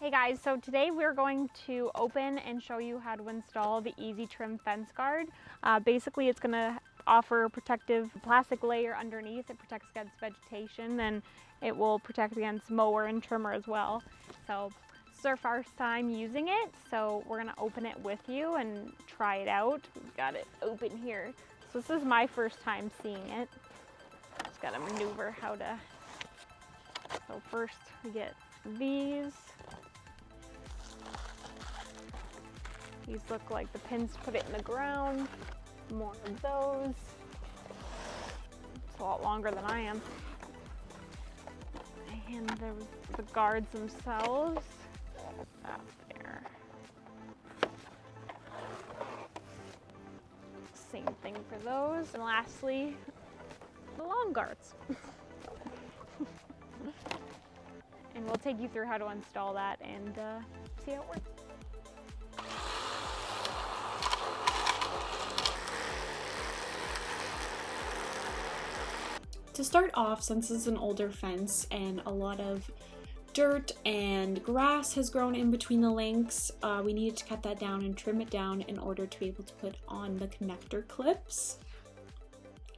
Hey guys, so today we're going to open and show you how to install the Easytrim Fenceguard. Basically it's going to offer a protective plastic layer underneath. It protects against vegetation and it will protect against mower and trimmer as well. So this is our first time using it, so we're going to open it with you and try it out. We've got it open here. So this is my first time seeing it. Just got to maneuver how to. So first we get these. These look like the pins to put it in the ground. More of those. It's a lot longer than I am. And the guards themselves. Up there. Same thing for those. And lastly, the long guards. And we'll take you through how to install that and see how it works. To start off, since it's an older fence and a lot of dirt and grass has grown in between the links, we needed to cut that down and trim it down in order to be able to put on the connector clips.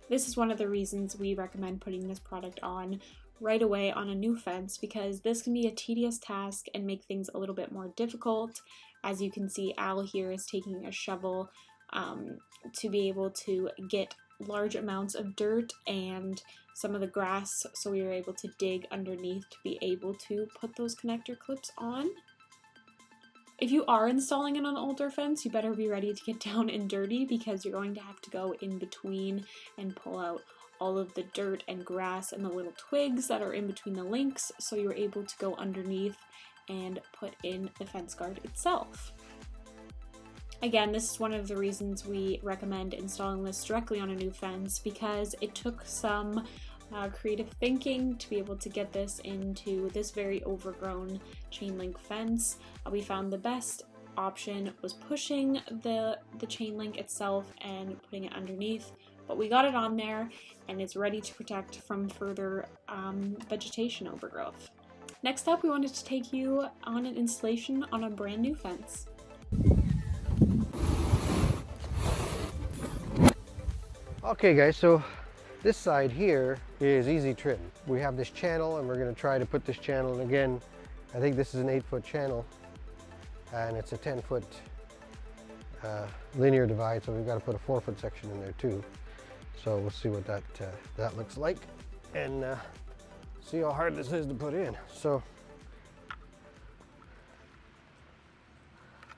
This is one of the reasons we recommend putting this product on right away on a new fence, because this can be a tedious task and make things a little bit more difficult. As you can see, Al here is taking a shovel to be able to get large amounts of dirt and some of the grass, so we were able to dig underneath to be able to put those connector clips on. If you are installing it on an older fence, you better be ready to get down and dirty, because you're going to have to go in between and pull out all of the dirt and grass and the little twigs that are in between the links, so you're able to go underneath and put in the fence guard itself. Again, this is one of the reasons we recommend installing this directly on a new fence, because it took some creative thinking to be able to get this into this very overgrown chain link fence. We found the best option was pushing the chain link itself and putting it underneath, but we got it on there and it's ready to protect from further vegetation overgrowth. Next up, we wanted to take you on an installation on a brand new fence. Okay guys, so this side here is Easytrim. We have this channel and we're going to try to put this channel, and again, I think this is an 8-foot channel and it's a 10-foot linear divide, so we've got to put a 4-foot section in there too. So we'll see what that looks like and see how hard this is to put in. So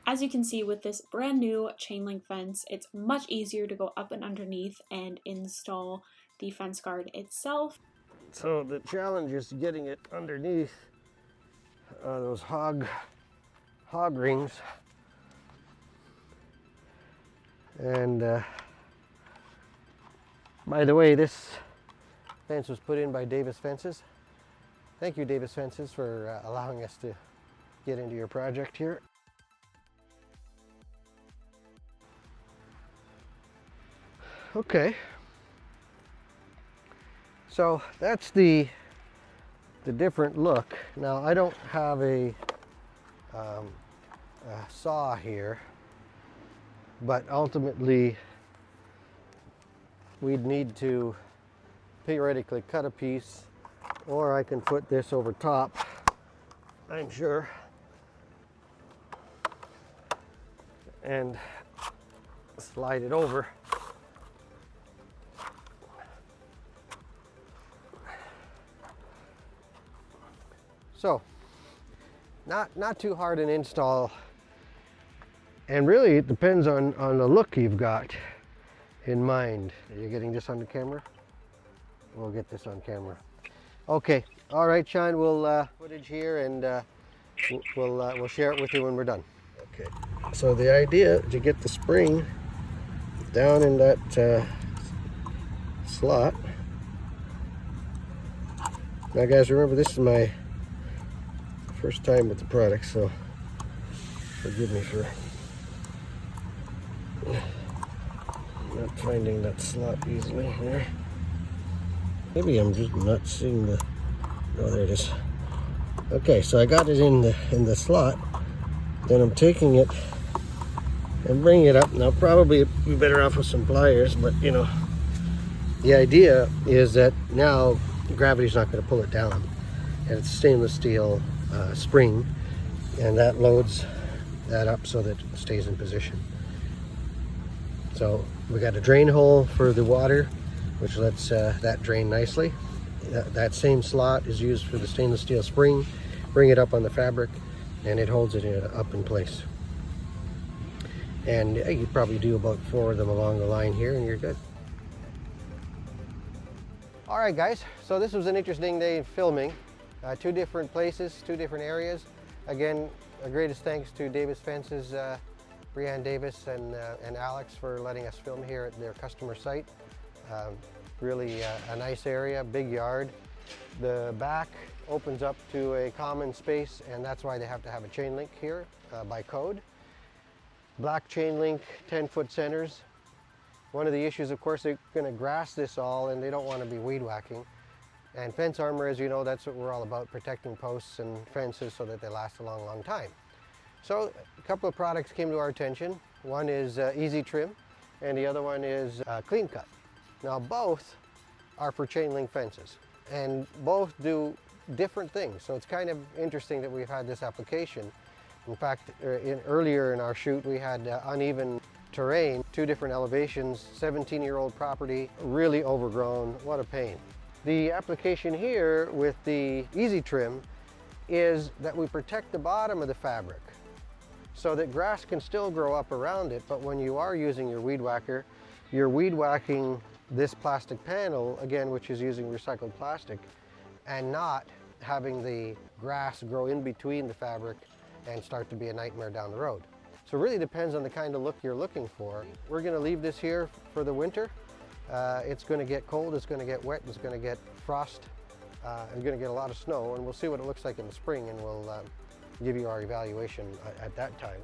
as you can see with this brand new chain link fence, it's much easier to go up and underneath and install the fence guard itself. So the challenge is getting it underneath those hog rings. And by the way, this fence was put in by Davis Fences. Thank you, Davis Fences, for allowing us to get into your project here. Okay, so that's the different look. Now I don't have a saw here, but ultimately we'd need to theoretically cut a piece, or I can put this over top, I'm sure, and slide it over. So, not too hard an install, and really it depends on the look you've got in mind. Are you getting this on the camera? We'll get this on camera. Okay, all right, Sean, we'll footage here and we'll share it with you when we're done. Okay, so the idea is to get the spring down in that slot. Now guys, remember this is my first time with the product, so forgive me for not finding that slot easily here. Maybe I'm just not seeing the, oh, there it is. Okay, so I got it in the slot. Then I'm taking it and bringing it up. Now probably be better off with some pliers, but you know, the idea is that now gravity's not going to pull it down, and it's stainless steel spring, and that loads that up so that it stays in position. So we got a drain hole for the water, which lets that drain nicely. That same slot is used for the stainless steel spring. Bring it up on the fabric and it holds it up in place. And you probably do about 4 of them along the line here and you're good. All right guys, so this was an interesting day filming. 2 different places, 2 different areas. Again, our greatest thanks to Davis Fences, Brianne Davis and Alex for letting us film here at their customer site. Really a nice area, big yard. The back opens up to a common space, and that's why they have to have a chain link here by code. Black chain link, 10-foot centers. One of the issues, of course, they're going to grass this all and they don't want to be weed whacking. And fence armor, as you know, that's what we're all about, protecting posts and fences so that they last a long, long time. So a couple of products came to our attention. One is Easytrim and the other one is Clean Cut. Now both are for chain link fences and both do different things. So it's kind of interesting that we've had this application. In fact, earlier in our shoot we had uneven terrain, 2 different elevations, 17-year-old property, really overgrown, what a pain. The application here with the Easytrim is that we protect the bottom of the fabric so that grass can still grow up around it, but when you are using your weed whacker, you're weed whacking this plastic panel, again, which is using recycled plastic, and not having the grass grow in between the fabric and start to be a nightmare down the road. So it really depends on the kind of look you're looking for. We're going to leave this here for the winter. It's going to get cold, it's going to get wet, it's going to get frost, and going to get a lot of snow, and we'll see what it looks like in the spring, and we'll give you our evaluation at that time.